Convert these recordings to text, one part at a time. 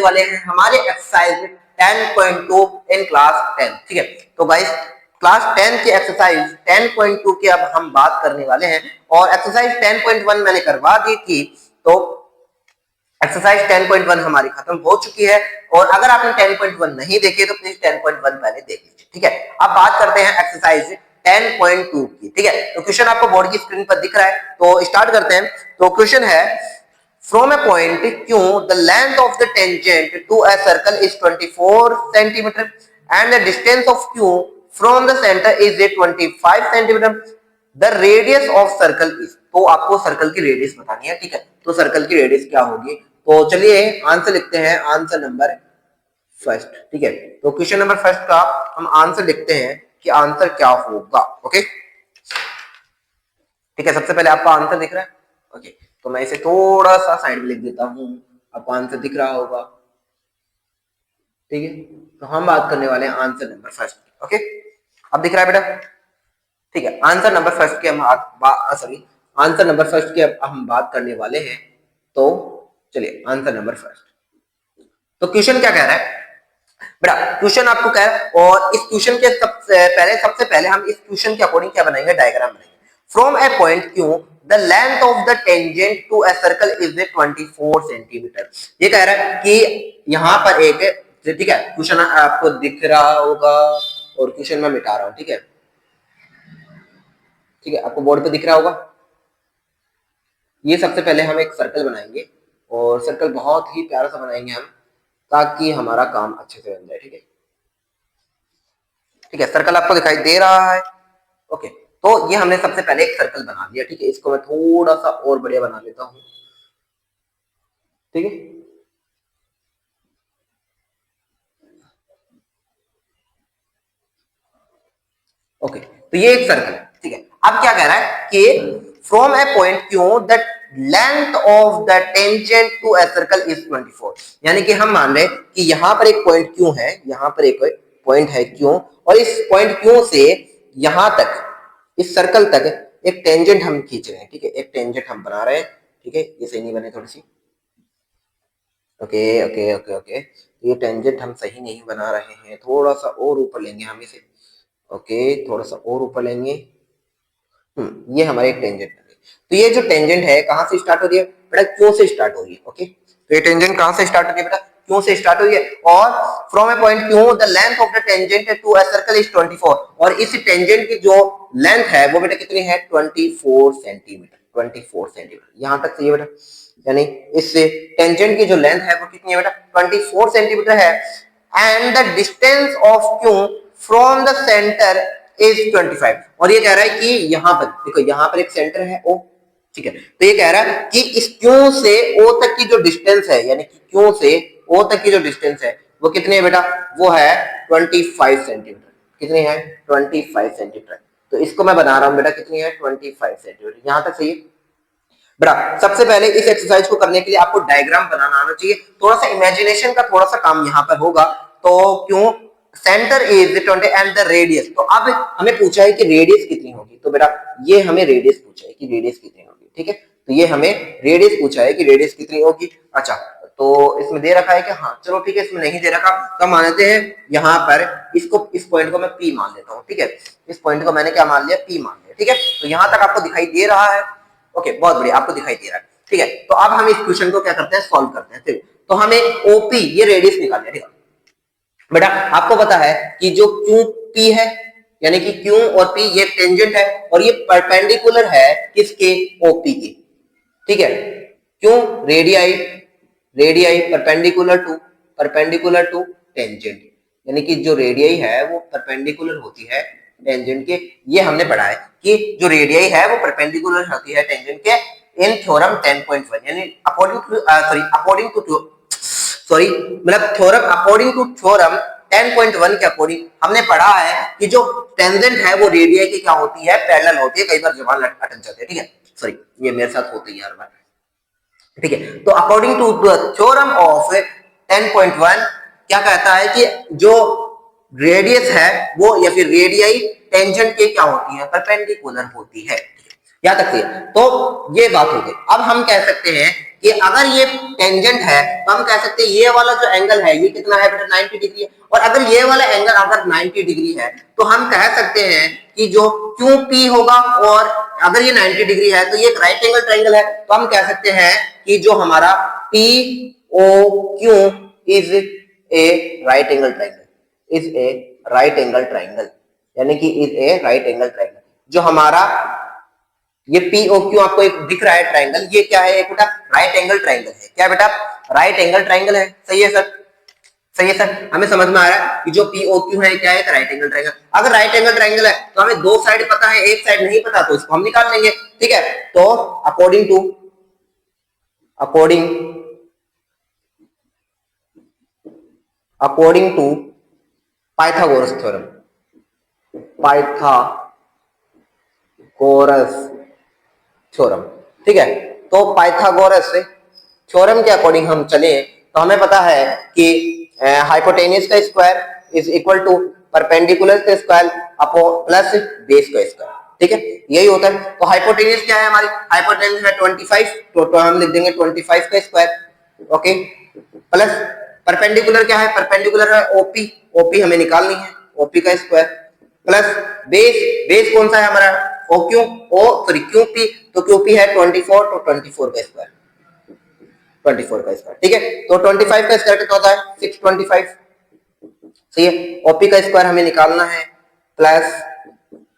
वाले हैं हमारे एक्सरसाइज 10.2 इन क्लास 10। ठीक है, तो गाइस क्लास 10 की एक्सरसाइज 10.2 की अब हम बात करने वाले हैं। और एक्सरसाइज 10.1 मैंने करवा दी थी, तो एक्सरसाइज 10.1 हमारी खत्म हो चुकी है। और अगर आपने 10.1 नहीं देखी तो प्लीज 10.1 पहले देख लीजिए। ठीक है, अब बात करते हैं एक्सरसाइज 10.2 की। ठीक है, तो क्वेश्चन आपको बोर्ड की स्क्रीन पर दिख रहा है, तो स्टार्ट करते हैं। तो क्वेश्चन है from a point Q the length of the tangent to a circle is 24 centimeter and the distance of Q from the center is 25 centimeter. The radius of circle is, तो आपको circle की radius बतानी है। ठीक है, तो circle की radius क्या होगी, तो चलिए आंसर लिखते हैं, आंसर नंबर फर्स्ट। ठीक है, तो क्वेश्चन नंबर फर्स्ट का हम आंसर लिखते हैं कि आंसर क्या होगा। ओके, ठीक है, सबसे पहले आपका आंसर दिख रहा है। ओके, तो मैं इसे थोड़ा सा साइड में लिख देता हूं, आपको आंसर दिख रहा होगा। ठीक है, तो हम बात करने वाले हैं आंसर नंबर फर्स्ट। ओके, अब दिख रहा है बेटा। ठीक है, आंसर नंबर फर्स्ट की हम आंसर नंबर फर्स्ट की अब हम बात करने वाले हैं। तो चलिए आंसर नंबर फर्स्ट। तो क्वेश्चन क्या कह रहा है बेटा, क्वेश्चन आपको कह रहा है, और इस क्वेश्चन के सबसे पहले हम इस क्वेश्चन के अकॉर्डिंग क्या बनाएंगे, डायग्राम बनाएंगे। From a point Q the length of the tangent to a circle is 24 centimetre. ये कह रहा है कि यहाँ पर एक, ठीक है, क्वेश्चन आपको दिख रहा होगा और क्वेश्चन मैं मिटा रहा हूं। ठीक है, ठीक है, आपको बोर्ड पे दिख रहा होगा। ये सबसे पहले हम एक सर्कल बनाएंगे और सर्कल बहुत ही प्यारा सा बनाएंगे हम, ताकि हमारा काम अच्छे से बन जाए। ठीक है, ठीक है, सर्कल आपको दिखाई दे रहा है। ओके, तो ये हमने सबसे पहले एक सर्कल बना दिया। ठीक है, इसको मैं थोड़ा सा और बढ़िया बना लेता हूं। ठीक है, ओके, तो ये एक सर्कल है। ठीक है, अब क्या कह रहा है कि from a point Q the length of the tangent to a circle is 24। यानी कि हम मान रहे कि यहां पर एक पॉइंट Q है, यहां पर एक पॉइंट है Q, और इस पॉइंट Q से यहां तक, इस सर्कल तक एक टेंजेंट हम खींच रहे हैं। ठीक है, एक टेंजेंट हम बना रहे हैं। ठीक है, ये सही नहीं बने थोड़ी सी। ओके ओके ओके ओके, ये टेंजेंट हम सही नहीं बना रहे हैं, थोड़ा सा और ऊपर लेंगे हम इसे। ओके, थोड़ा सा और ऊपर लेंगे। ये हमारे एक टेंजेंट बन गई। तो ये जो टेंजेंट है कहां से स्टार्ट हो रही है बेटा, क्यों से स्टार्ट हो रही है। ओके, तो ये टेंजेंट कहां से स्टार्ट हो रही है बेटा, क्यों से स्टार्ट हो रही है। और from a point Q the length of the tangent to a circle is 24, और इस टेंजेंट की जो लेंथ है वो बेटा कितनी है, 24 सेंटीमीटर। 24 सेंटीमीटर यहां तक चाहिए बेटा, यानी इस टेंजेंट की जो लेंथ है वो कितनी है बेटा, 24 सेंटीमीटर है। And the distance of Q from the centre is 25, और ये कह रहा है कि यहां पर देखो, यहां पर एक सेंटर है O। ठीक है, तो ये कह रहा है कि इस क्यू से O तक की जो डिस्टेंस है, यानी कि क्यू से O तक की जो डिस्टेंस है वो कितनी है बेटा, वो है 25 सेंटीमीटर। कितनी है, 25 सेंटीमीटर। तो इसको मैं बना रहा हूं बेटा, कितनी है, 25 सेंटीमीटर। यहां तक सही है बेटा। सबसे पहले इस एक्सरसाइज को करने के लिए आपको डायग्राम बनाना आना चाहिए, थोड़ा सा इमेजिनेशन का थोड़ा सा काम यहाँ पर होगा। तो क्यों centre is 20 and the radius, तो अब हमें पूछा है कि रेडियस कितनी होगी। तो बेटा ये हमें रेडियस पूछा है कि रेडियस कितनी होगी। ठीक है, तो ये हमें रेडियस पूछा है कि रेडियस कितनी होगी। अच्छा, तो इसमें दे रखा है कि हाँ चलो ठीक है, इसमें नहीं दे रखा तो मान लेते हैं यहाँ पर इसको, इस पॉइंट को मैं P मान लेता हूँ। ठीक है, इस पॉइंट को मैंने क्या मान लिया, P मान लिया। ठीक है, तो यहाँ तक आपको दिखाई दे रहा है। ओके, बहुत बढ़िया, आपको दिखाई दे रहा है। ठीक है, तो अब हम इस क्वेश्चन को क्या करते हैं, सॉल्व करते हैं। ठीक, तो हमें OP ये रेडियस निकालना है। ठीक है बेटा, आपको पता है कि जो QP है, यानी कि Q और P ये टेंजेंट है और ये परपेंडिकुलर है किसके, OP के। ठीक है, क्यों, रेडियाई परपेंडिकुलर टू टेंजेंट, यानी कि जो रेडियाई है वो परपेंडिकुलर होती है टेंजेंट के। ये हमने पढ़ा है कि जो रेडियाई है वो परपेंडिकुलर होती है टेंजेंट के इन थ्योरम 10.1, यानी अकॉर्डिंग टू थ्योरम 10.1 के अकॉर्डिंग हमने पढ़ा है कि जो टेंजेंट है वो रेडियाई की क्या होती है, पैरेलल होती है। कई बार जबान अटक जाते हैं। ठीक है, सॉरी, ये मेरे साथ होता है यार बार। ठीक है, तो अकॉर्डिंग टू थ्योरम ऑफ 10.1 क्या कहता है कि जो रेडियस है वो, या फिर रेडियाई टेंजेंट के क्या होती है, परपेंडिकुलर होती है। यहां तक है, तो ये बात हो गई। अब हम कह सकते हैं कि अगर ये टेंजेंट है तो हम कह सकते हैं ये वाला जो एंगल है ये कितना है बेटा 90 डिग्री है, और अगर ये वाला एंगल अगर 90 डिग्री है तो हम कह सकते हैं कि जो QP होगा, और अगर ये 90 डिग्री है तो ये एक राइट एंगल ट्रायंगल है, तो हम कह सकते हैं कि जो हमारा POQ is a right angle triangle, is a right angle triangle, यानी कि is a right angle triangle. जो हमारा ये POQ आपको एक दिख रहा है ट्रायंगल, ये क्या है, एक बेटा राइट एंगल ट्रायंगल है। क्या बेटा, राइट एंगल ट्रायंगल है। सही है सर, सही है सर, हमें समझ में आ रहा है कि जो POQ है क्या है, एक राइट एंगल ट्रायंगल। अगर राइट एंगल ट्रायंगल है तो हमें दो साइड पता है, एक साइड नहीं पता, तो इसको हम निकाल लेंगे। ठीक है, तो according to Pythagoras theorem, Pythagoras theorem, ठीक है, तो पाइथागोरस थ्योरम के अकॉर्डिंग हम चले तो हमें पता है कि हाइपोटेन्यूज का square is equal to perpendicular का स्क्वायर अपॉन प्लस बेस का स्क्वायर। ठीक है, यही होता है। तो हाइपोटेन्यूज क्या है हमारी, हाइपोटेन्यूज है 25, तो हम लिख देंगे 25 का स्क्वायर, ओके, प्लस परपेंडिकुलर क्या है, परपेंडिकुलर है ओपी हमें निकालनी है, ओपी का स्क्वायर, प्लस बेस कौन सा है हमारा, क्यूपी, तो क्यूपी है 24, तो 24 का स्क्वायर, 24 का स्क्वायर। ठीक है, तो 25 का स्क्वायर कितना होता है, 625। सही है, ओपी का स्क्वायर हमें निकालना है, प्लस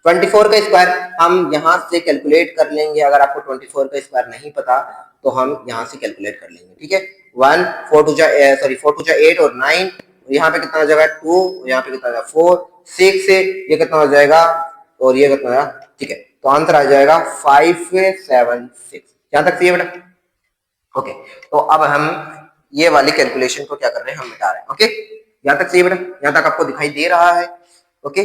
24 का स्क्वायर हम यहां से कैलकुलेट कर लेंगे। अगर आपको 24 का स्क्वायर नहीं पता तो हम यहां से कैलकुलेट कर लेंगे। ठीक है, 4 टू जा 8 और 9, यहाँ पे कितना हो जाएगा 2, यहाँ पे कितना हो जाएगा 4, 6 से ये कितना हो जाएगा, और ये कितना हो जाएगा। ठीक है, तो आंसर आ जाएगा 576। यहां तक सही है बेटा, ओके। तो अब हम ये वाली कैलकुलेशन को क्या कर रहे हैं, हम मिटा रहे हैं। ओके, यहां तक सही है बेटा, यहां तक आपको दिखाई दे रहा है। ओके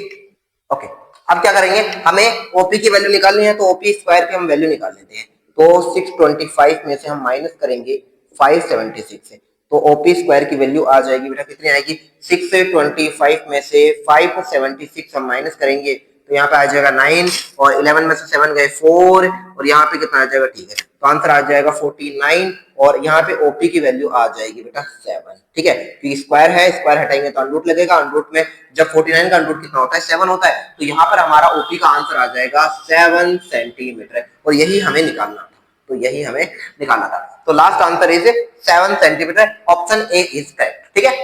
ओके, अब क्या करेंगे, हमें ओपी की वैल्यू निकालनी है, तो ओपी स्क्वायर की हम वैल्यू निकाल लेते हैं। तो 625 में से हम माइनस करेंगे 576 से, तो ओपी स्क्वायर की वैल्यू आ जाएगी बेटा कितनी आएगी, 625 में से 576 हम माइनस करेंगे तो यहाँ पे आ जाएगा 9, और 11 में से 7 गए 4, और यहाँ पे कितना आ जाएगा, ठीक है, तो आंसर आ जाएगा 49, और यहाँ पे ओपी की वैल्यू आ जाएगी बेटा 7। ठीक है, क्योंकि स्क्वायर है, स्क्वायर हटाएंगे तो अनरूट लगेगा, अनरूट में जब 49 का अनरूट कितना होता है, 7 होता है, तो यहाँ पर हमारा ओपी का आंसर आ जाएगा 7 सेंटीमीटर, और यही हमें निकालना था, तो यही हमें निकालना था। तो last answer is 7 centimetre, option A is correct. ठीक है,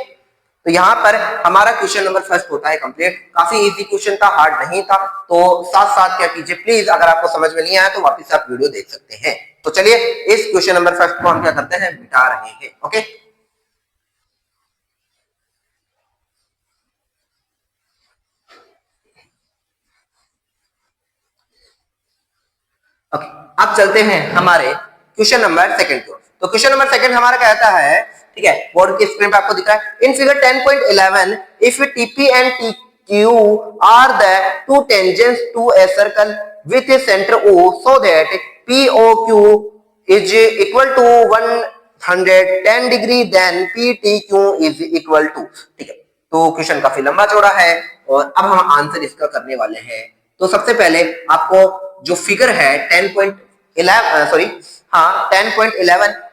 तो यहाँ पर हमारा क्वेश्चन नंबर फर्स्ट होता है कंप्लीट। काफी इजी क्वेश्चन था, हार्ड नहीं था। तो साथ साथ क्या कीजिए प्लीज, अगर आपको समझ में नहीं आया तो वापस आप वीडियो देख सकते हैं। तो चलिए इस क्वेश्चन नंबर फर्स्ट को हम क्या करते हैं, मिटा रहे हैं। ओके ओके, अब चलते हैं हमारे क्वेश्चन नंबर सेकंड को। तो क्वेश्चन नंबर सेकंड हमारा कहता है, ठीक है, बोर्ड की स्क्रीन पे आपको दिख रहा है, in figure 10.11 if TP and TQ are the two tangents to a circle with a centre O so that POQ is equal to 110 degree, then PTQ is equal to. ठीक है, तो question काफी लंबा चौड़ा है और अब हम आंसर इसका करने वाले हैं। तो सबसे पहले आपको जो फिगर है 10.11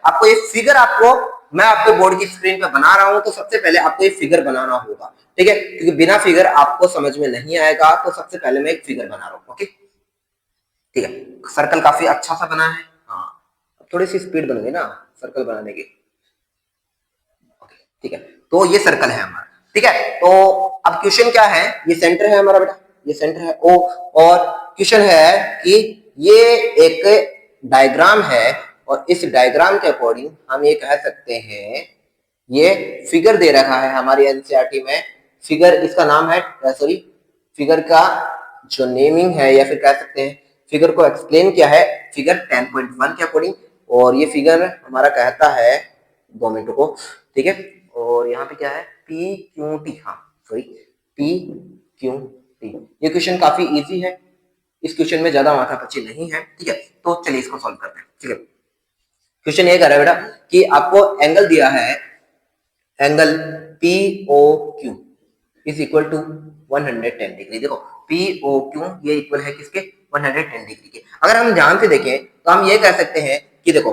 आपको ये फिगर, आपको मैं आपके बोर्ड की स्क्रीन पे बना रहा हूं, तो सबसे पहले आपको ये फिगर बनाना होगा। ठीक है, क्योंकि बिना फिगर आपको समझ में नहीं आएगा, तो सबसे पहले मैं एक फिगर बना रहा हूं। ओके, ठीक है, सर्कल काफी अच्छा सा बना है। हाँ, थोड़ी सी स्पीड बन गई ना सर्कल बनाने की। ओके, ठीक है, तो ये सर्कल है हमारा। ठीक है, तो अब क्वेश्चन क्या है, ये सेंटर है हमारा बेटा, ये सेंटर है O, और क्वेश्चन है कि ये एक डायग्राम है, और इस डायग्राम के अकॉर्डिंग हम ये कह सकते हैं, ये फिगर दे रखा है हमारी एनसीईआरटी में। फिगर, इसका नाम है, सॉरी, फिगर का जो नेमिंग है, या फिर कह सकते हैं फिगर को एक्सप्लेन किया है फिगर 10.1 के अकॉर्डिंग, और ये फिगर हमारा कहता है, 2 मिनट को, ठीक है, और यहाँ पे क्या है, PQT, हाँ सॉरी, PQT। ये क्वेश्चन काफी इजी है, इस क्वेश्चन में ज्यादा माथापच्ची नहीं है। ठीक है, तो चलिए इसको सॉल्व करते हैं। ठीक है, क्वेश्चन ये कह रहा है बेटा कि आपको एंगल दिया है, angle POQ is equal to 110 degree. देखो POQ ये इक्वल है किसके, 110 डिग्री के। अगर हम ध्यान से देखें तो हम ये कह सकते हैं कि देखो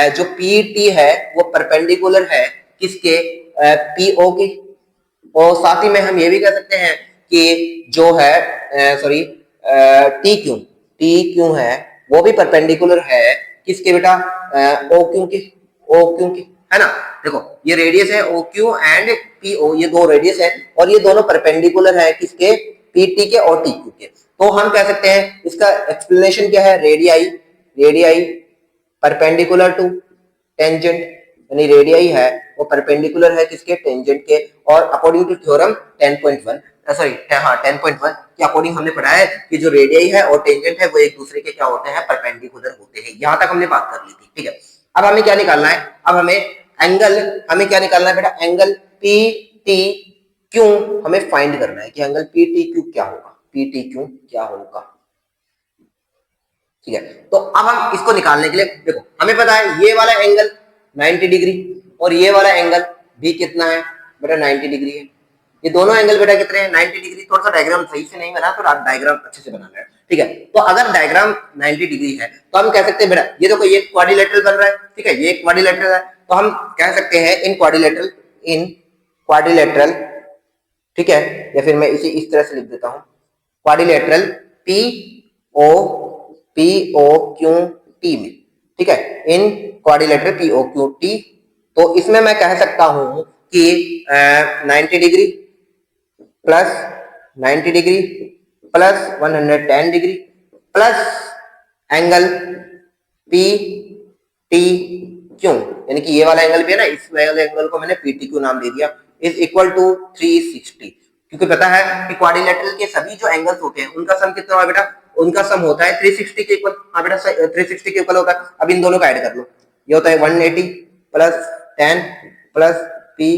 जो पीटी है वो परपेंडिकुलर है किसके, पीओ के। और साथ ही में हम ये भी कह सकते हैं कि जो है सॉरी टी क्यू है वो भी परपेंडिकुलर है किसके बेटा, ओ क्यू के, ओ क्यू के, है ना। देखो ये रेडियस है ओ क्यू एंड पीओ, ये दो रेडियस है और ये दोनों परपेंडिकुलर है किसके, पीटी के और टी क्यू के। तो हम कह सकते हैं इसका एक्सप्लेनेशन क्या है, radii, radii perpendicular to tangent, यानी रेडियाई है वो परपेंडिकुलर है किसके, टेंजेंट के। और अकॉर्डिंग टू थ्योरम 10.1 सॉरी हाँ 10.1 के अकॉर्डिंग हमने पढ़ा है कि जो रेडियाई है और टेंजेंट है वो एक दूसरे के क्या होते हैं, परपेंडिकुलर होते हैं। यहां तक हमने बात कर ली थी, ठीक है। अब हमें क्या निकालना है, अब हमें क्या निकालना है बेटा, एंगल पी टी क्यू हमें फाइंड करना है कि एंगल पी टी क्यू क्या होगा, पी टी क्यू क्या होगा, ठीक है। तो अब हम इसको निकालने के लिए देखो हमें पता है ये वाला एंगल 90 डिग्री और ये वाला एंगल भी कितना है बेटा, 90 डिग्री है। ये दोनों एंगल बेटा कितने हैं, 90 डिग्री। थोड़ा सा डायग्राम सही से नहीं बना तो आप डायग्राम अच्छे से बनाना है, ठीक है। तो अगर डायग्राम 90 डिग्री है तो हम कह सकते हैं बेटा ये देखो ये क्वाड्रिलेटरल बन रहा है, ठीक है, ये क्वाड्रिलेटरल है तो हम कह सकते हैं इन क्वाड्रिलेटरल, ठीक है। या फिर मैं इसे इस तरह से लिख देता हूं, quadrilateral P O Q T में, ठीक है, in quadrilateral P O Q T. तो इसमें मैं कह सकता हूं कि 90 degree plus 90 degree plus 110 degree plus angle P T Q, यानी कि ये वाला एंगल भी है ना, इस वाले एंगल को मैंने पी टी क्यू नाम दे दिया, इज इक्वल टू 360। क्योंकि पता है कि क्वाड्रिलेटरल के सभी जो एंगल्स होते हैं उनका सम कितना होगा बेटा, उनका सम होता है 360 के इक्वल। हाँ बेटा 360 के इक्वल होता है। अब इन दोनों का ऐड कर लो, ये होता है 180 plus 10 plus P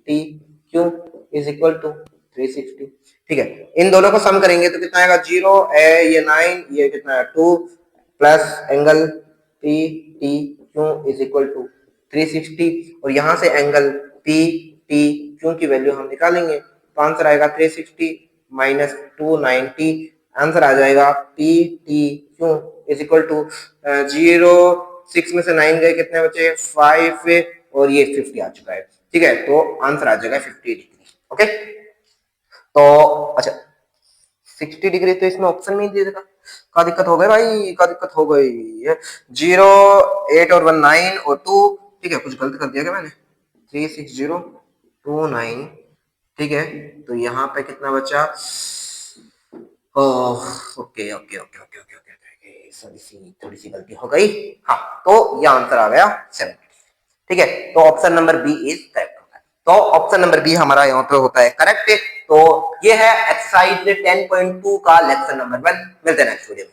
T Q is equal to 360, ठीक है। इन दोनों को सम करेंगे तो कितना आएगा, 0 ये 9 ये कितना है 2 plus angle P T Q is equal to 360 और यहां से एंगल पी टी क्यू की वैल्यू हम निकालेंगे तो आंसर आएगा 360 माइनस 290, आंसर आ जाएगा P T Q is equal to 0, 6 में से 9 गए कितने बचे 5 और ये 50 आ चुका है, ठीक है। तो आंसर आ जाएगा 50 डिग्री, ओके। तो अच्छा 60 डिग्री तो इसमें ऑप्शन में ही दे देगा, क्या दिक्कत हो गई भाई, क्या दिक्कत हो गई, 0 8 और 1 9 और 2, ठीक है, कुछ गलत कर दिया क्या मैंने, 36029, ठीक है। तो यहाँ पे कितना बचा, okay okay okay okay okay okay sorry थोड़ी सी गलती हो गई, हाँ। तो ये आंसर आ गया 70, ठीक है। तो option number B is correct होता है। तो ऑप्शन नंबर बी हमारा यहाँ पे होता है करेक्ट। तो ये है एक्सरसाइज 10.2 का लेक्चर नंबर 1। मिलते हैं नेक्स्ट वीडियो में।